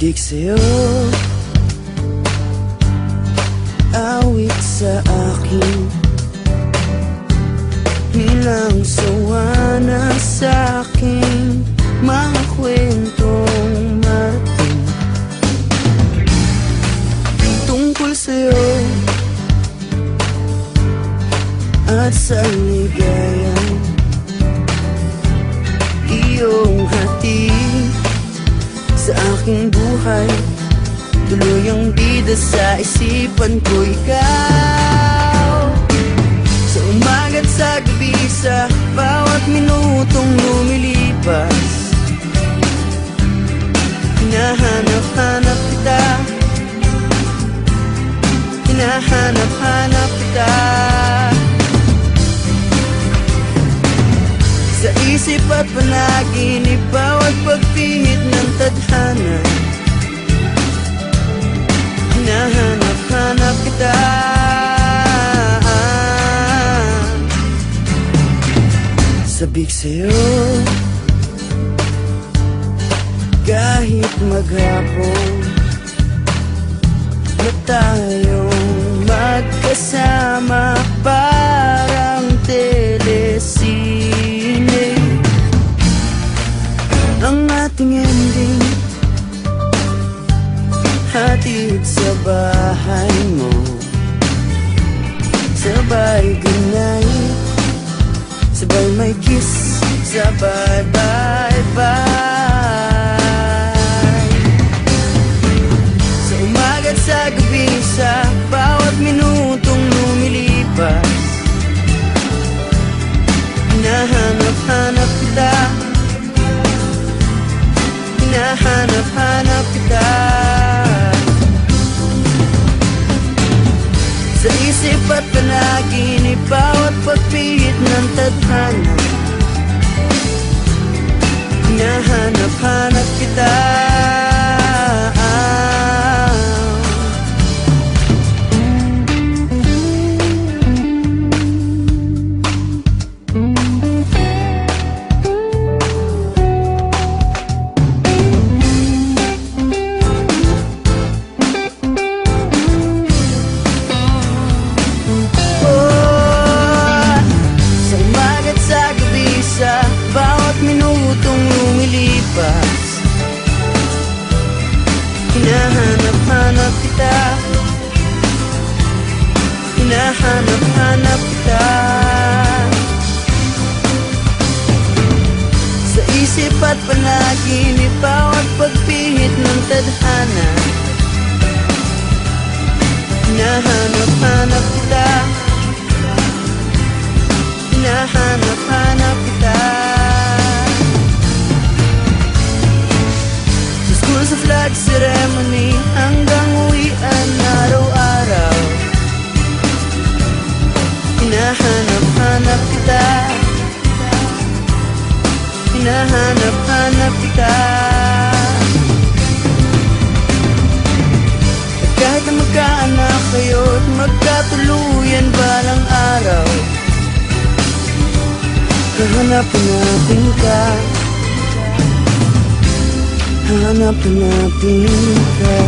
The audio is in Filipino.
Didik sa'yo, awit sa akin, bilang sawa na sa'king mga kwentong marating tungkol sa'yo at sa ligayang iyong hatid sa aking buhay. Tuluyang bida sa isipan ko ikaw, sa umaga't sa gabi, sa bawat minutong lumilipas. Hinahanap-hanap kita, hinahanap-hanap kita, sa isip at panaginip, bawat pagpihit ng tadhana. Hinahanap-hanap kita, sabik sa'yo kahit maghapon na tayong magkasama, parang telesine ang ating ending. Hatid sa bahay mo, sabay goodnight, sabay may kiss, sabay bye-bye. Sa umaga't sa gabi, sa bawat minutong lumilipas, hinahanap-hanap kita, hinahanap-hanap kita, sa isip at panaginip, bawat pagpihit ng tadhana. Hinahanap-hanap kita, bawat minutong lumilipas. Hinahanap-hanap kita, hinahanap-hanap kita, sa isip at panaginip, bawat pagpihit ng tadhana. Hinahanap-hanap kita, hinahanap-hanap kita, sa school, sa flag ceremony, hanggang uwian araw-araw. Hinahanap-hanap kita, hinahanap-hanap kita, at kahit na magkaanak kayo't magkatuluyan balang araw, hahanapin natin ka, hahanapin natin ka.